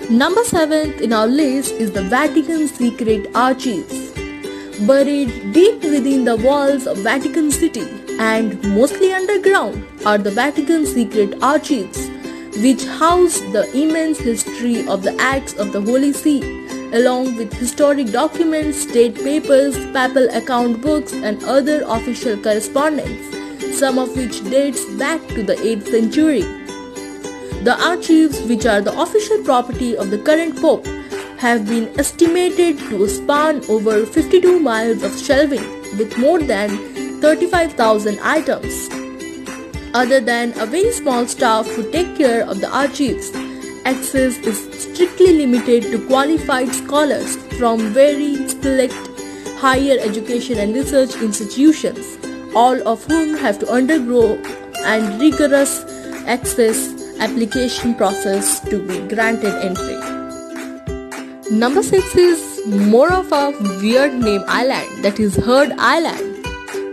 Number 7th in our list is the Vatican Secret Archives. Buried deep within the walls of Vatican City and mostly underground are the Vatican Secret Archives, which house the immense history of the Acts of the Holy See, along with historic documents, state papers, papal account books, and other official correspondence, some of which dates back to the 8th century. The archives, which are the official property of the current Pope, have been estimated to span over 52 miles of shelving with more than 35,000 items. Other than a very small staff who take care of the archives, access is strictly limited to qualified scholars from very select higher education and research institutions, all of whom have to undergo and rigorous access application process to be granted entry. Number 6 is more of a weird name island, that is Heard Island.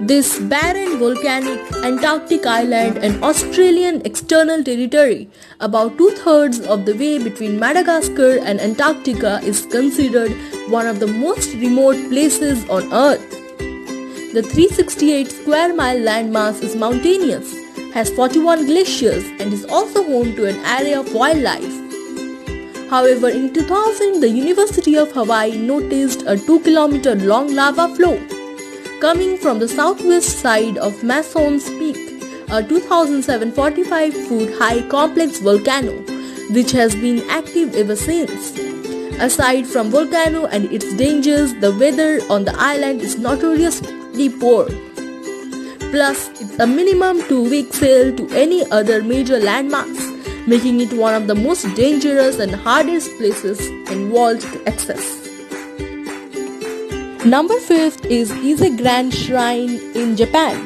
This barren volcanic Antarctic island and Australian external territory, about 2/3 of the way between Madagascar and Antarctica, is considered one of the most remote places on Earth. The 368 square mile landmass is mountainous, has 41 glaciers, and is also home to an area of wildlife. However, in 2000, the University of Hawaii noticed a 2-kilometer long lava flow coming from the southwest side of Mason's Peak, a 2,745-foot high complex volcano, which has been active ever since. Aside from volcano and its dangers, the weather on the island is notoriously poor. Plus, it's a minimum 2-week sail to any other major landmass, making it one of the most dangerous and hardest places in world to access. Number 5th is Ise Grand Shrine in Japan.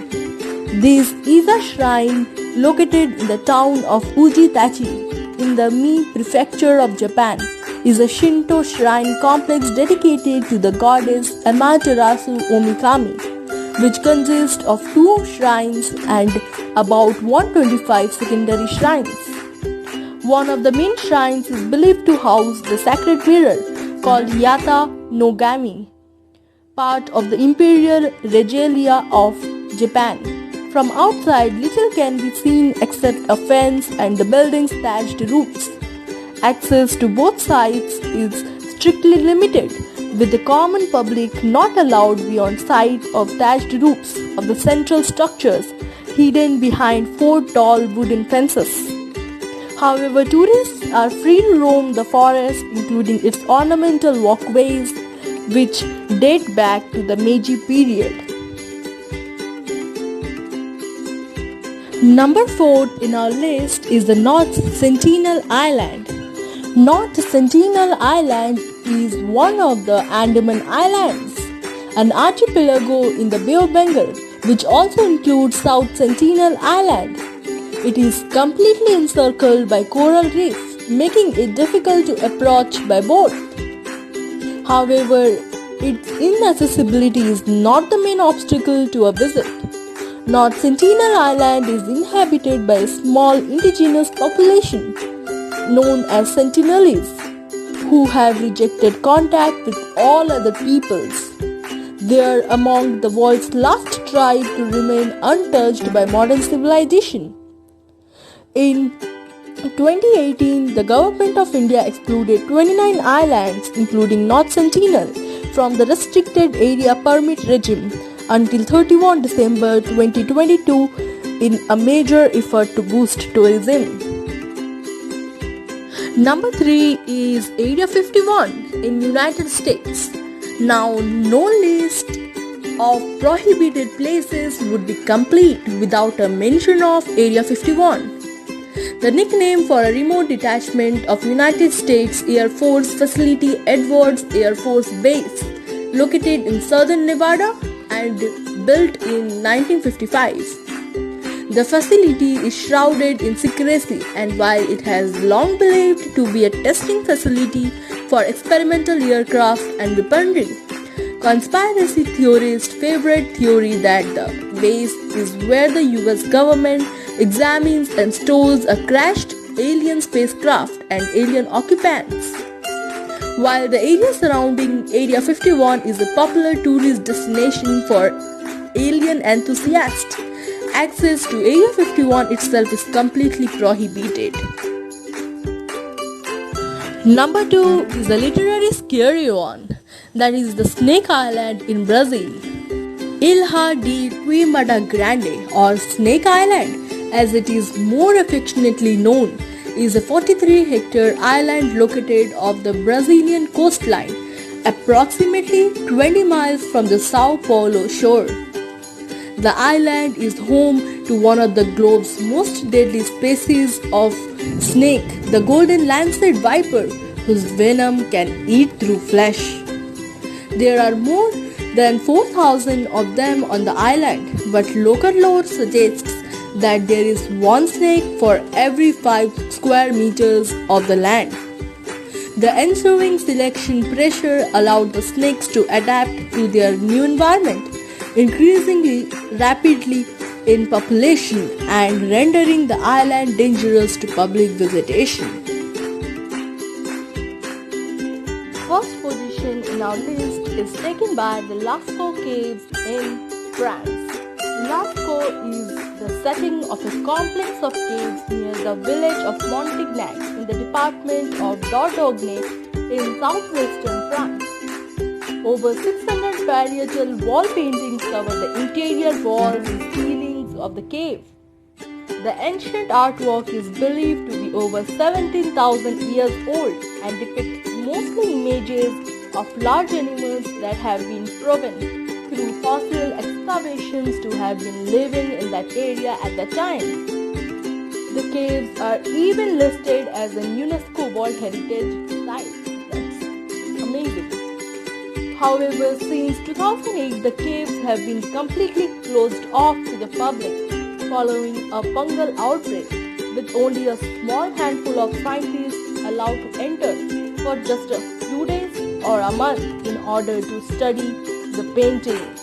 This Ise Shrine, located in the town of Ujitachi in the Mie Prefecture of Japan, is a Shinto shrine complex dedicated to the goddess Amaterasu Omikami, which consists of 2 shrines and about 125 secondary shrines. One of the main shrines is believed to house the sacred mirror called Yata no Gami, part of the imperial regalia of Japan. From outside, little can be seen except a fence and the building's thatched roofs. Access to both sides is strictly limited, with the common public not allowed beyond sight of thatched roofs of the central structures hidden behind 4 tall wooden fences. However, tourists are free to roam the forest, including its ornamental walkways, which date back to the Meiji period. Number 4 in our list is the North Sentinel Island. North Sentinel Island is one of the Andaman Islands, an archipelago in the Bay of Bengal, which also includes South Sentinel Island. It is completely encircled by coral reef, making it difficult to approach by boat. However, its inaccessibility is not the main obstacle to a visit. North Sentinel Island is inhabited by a small indigenous population known as Sentinelese, who have rejected contact with all other peoples. They are among the world's last tribe to remain untouched by modern civilization. In 2018, the Government of India excluded 29 islands, including North Sentinel, from the restricted area permit regime until 31 December 2022 in a major effort to boost tourism. Number 3 is Area 51 in United States. Now, no list of prohibited places would be complete without a mention of Area 51. The nickname for a remote detachment of United States Air Force facility Edwards Air Force Base, located in southern Nevada and built in 1955. The facility is shrouded in secrecy, and while it has long believed to be a testing facility for experimental aircraft and weaponry, conspiracy theorists' favorite theory that the base is where the US government examines and stores a crashed alien spacecraft and alien occupants. While the area surrounding Area 51 is a popular tourist destination for alien enthusiasts, access to Area 51 itself is completely prohibited. Number 2 is a literary scary one, that is the Snake Island in Brazil. Ilha de Queimada Grande, or Snake Island as it is more affectionately known, is a 43-hectare island located off the Brazilian coastline, approximately 20 miles from the Sao Paulo shore. The island is home to one of the globe's most deadly species of snake, the golden lancet viper, whose venom can eat through flesh. There are more than 4,000 of them on the island, but local lore suggests that there is one snake for every 5 square meters of the land. The ensuing selection pressure allowed the snakes to adapt to their new environment, increasing rapidly in population and rendering the island dangerous to public visitation. First position in our list is taken by the Lascaux Caves in France. Lascaux is the setting of a complex of caves near the village of Montignac in the department of Dordogne in southwestern France. Over 600 parietal wall paintings cover the interior walls and ceilings of the cave. The ancient artwork is believed to be over 17,000 years old and depicts mostly images of large animals that have been proven through fossil excavations to have been living in that area at the time. The caves are even listed as a UNESCO World Heritage Site. That's amazing. However, since 2008, the caves have been completely closed off to the public following a fungal outbreak, with only a small handful of scientists allowed to enter for just a few days or a month in order to study the painting.